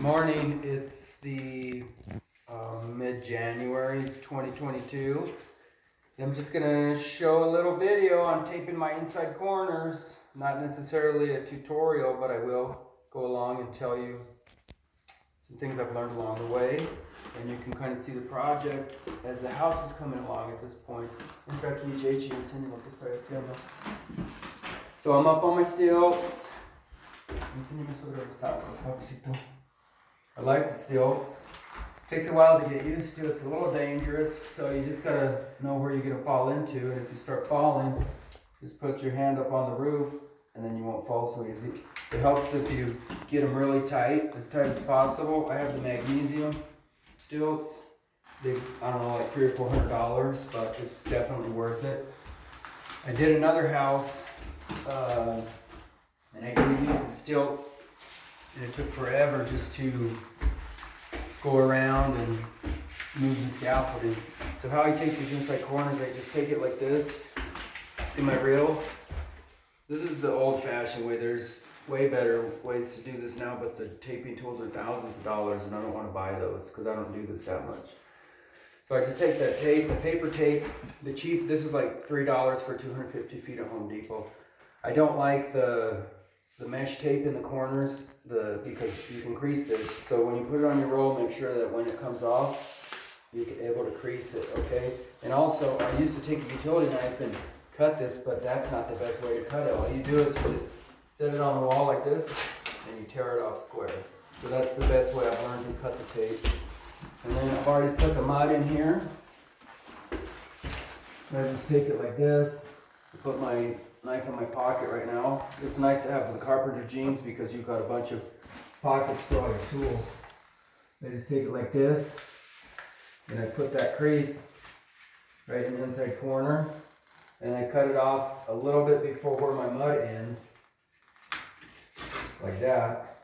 Morning, it's the mid-January 2022. I'm just gonna show a little video on taping my inside corners. Not necessarily a tutorial, but I will go along and tell you some things I've learned along the way. And you can kind of see the project as the house is coming along at this point. So I'm up on my stilts. I like the stilts. Takes a while to get used to. It's a little dangerous, so you just gotta know where you're gonna fall into. And if you start falling, just put your hand up on the roof, and then you won't fall so easy. It helps if you get them really tight as possible. I have the magnesium stilts. They, I don't know, like $300 or $400, but it's definitely worth it. I did another house, and I didn't use the stilts. And it took forever just to go around and move the scaffolding. So how I take these inside corners, I just take it like this. See my reel? This is the old-fashioned way. There's way better ways to do this now, but the taping tools are thousands of dollars, and I don't want to buy those because I don't do this that much. So I just take that tape, the paper tape, the cheap, this is like $3 for 250 feet at Home Depot. I don't like the mesh tape in the corners, because you can crease this. So when you put it on your roll, make sure that when it comes off, you're able to crease it, okay? And also, I used to take a utility knife and cut this, but that's not the best way to cut it. All you do is you just set it on the wall like this, and you tear it off square. So that's the best way I've learned to cut the tape. And then I've already put the mud in here. I just take it like this, put my knife in my pocket right now. It's nice to have the carpenter jeans because you've got a bunch of pockets for all your tools. I just take it like this, and I put that crease right in the inside corner, and I cut it off a little bit before where my mud ends, like that.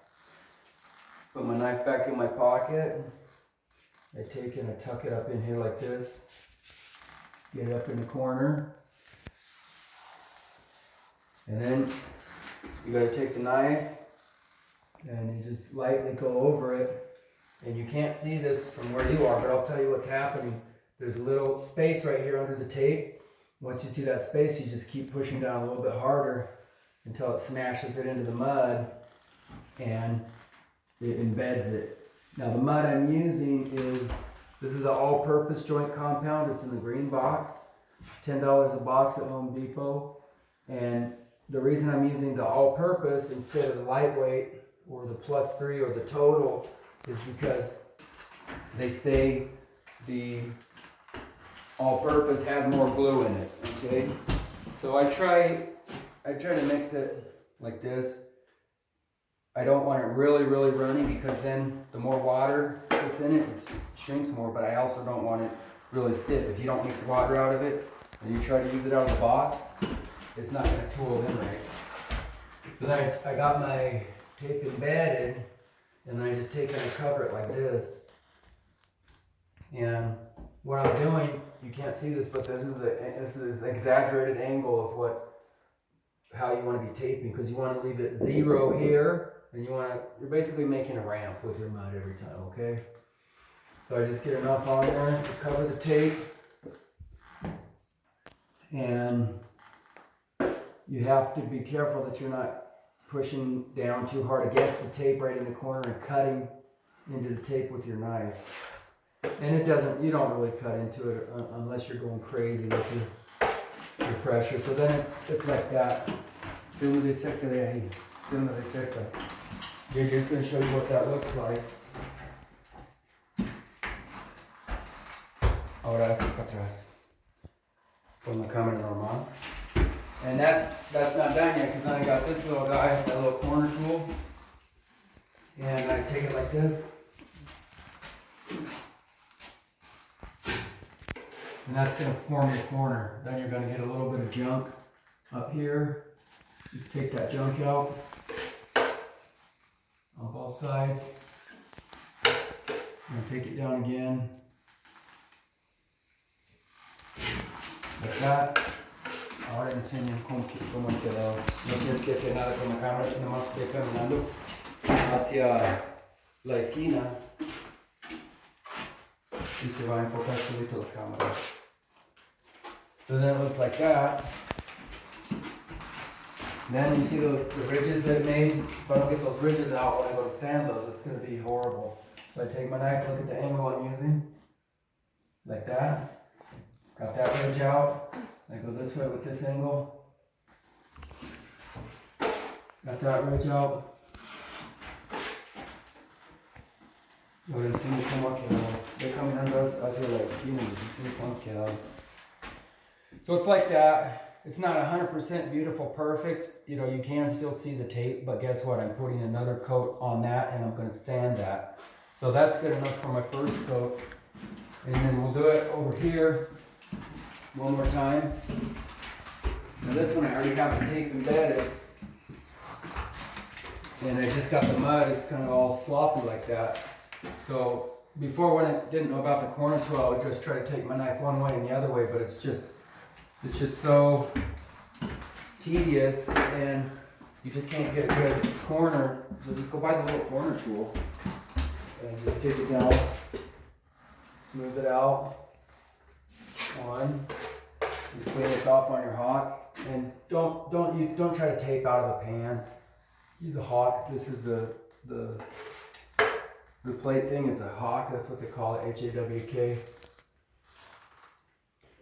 Put my knife back in my pocket. I take it and I tuck it up in here like this. Get it up in the corner. And then you gotta take the knife and you just lightly go over it. And you can't see this from where you are, but I'll tell you what's happening. There's a little space right here under the tape. Once you see that space, you just keep pushing down a little bit harder until it smashes it into the mud and it embeds it. Now the mud I'm using this is the all-purpose joint compound. It's in the green box, $10 a box at Home Depot. And the reason I'm using the all-purpose instead of the lightweight or the +3 or the total is because they say the all-purpose has more glue in it, okay? So I try to mix it like this. I don't want it really, really runny because then the more water that's in it, it shrinks more, but I also don't want it really stiff. If you don't mix water out of it and you try to use it out of the box, it's not going to tool in right. So then I got my tape embedded, and I just take it and cover it like this. And what I'm doing, you can't see this, but this is the exaggerated angle of how you want to be taping, because you want to leave it 0 here, and you're basically making a ramp with your mud every time, okay? So I just get enough on there to cover the tape, and you have to be careful that you're not pushing down too hard against the tape right in the corner and cutting into the tape with your knife. And you don't really cut into it unless you're going crazy with your pressure. So then it's like that. You're just going to show you what that looks like. Ahora hasta para atrás. Con la cámara normal. And that's not done yet, because then I got this little guy, that little corner tool. And I take it like this. And that's going to form your corner. Then you're going to get a little bit of junk up here. Just take that junk out on both sides. And take it down again. Like that. Ahora enseño cómo quedó. No tienes que hacer nada con la cámara, nomás estoy caminando hacia la esquina y se va a enfocar solito la cámara. So then it looks like that. Then you see the ridges that it made. If I don't get those ridges out when I go to sand those, it's going to be horrible. So I take my knife, look at the angle I'm using, like that. Got that ridge out. I go this way with this angle. Got that ridge out. Ahora enseño cómo ha quedado. Voy caminando hacia la esquina y enseño cómo ha quedado. So it's like that. It's not 100% beautiful, perfect. You know, you can still see the tape, but guess what? I'm putting another coat on that and I'm going to sand that. So that's good enough for my first coat. And then we'll do it over here one more time. Now this one I already have the tape embedded. And I just got the mud, it's kind of all sloppy like that. So before, when I didn't know about the corner tool, I would just try to take my knife one way and the other way, but it's just so tedious and you just can't get a good corner. So just go buy the little corner tool and just take it down, smooth it out. One, just clean this off on your hawk, and don't try to tape out of the pan. Use a hawk. This is the plate thing is a hawk. That's what they call it, H-A-W-K.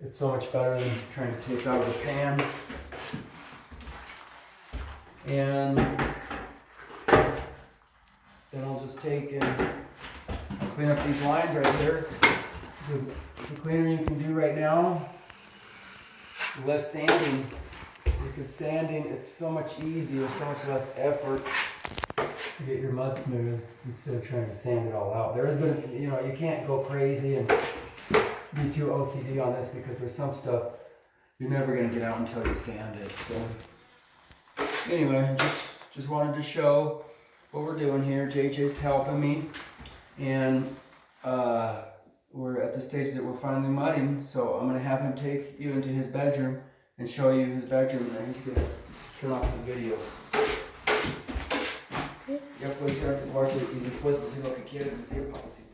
It's so much better than trying to tape out of the pan. And then I'll just take and clean up these lines right there. The cleaner you can do right now, less sanding. Because sanding, it's so much easier, so much less effort to get your mud smooth instead of trying to sand it all out. There is going to, you know, you can't go crazy and be too OCD on this because there's some stuff you're never going to get out until you sand it. So anyway, just wanted to show what we're doing here. JJ's helping me, and we're at the stage that we're finally mudding. So I'm going to have him take you into his bedroom and show you his bedroom, and then he's going to turn off the video. Ya puedes ir a tu cuarto y después si lo que quieres decir, papacito.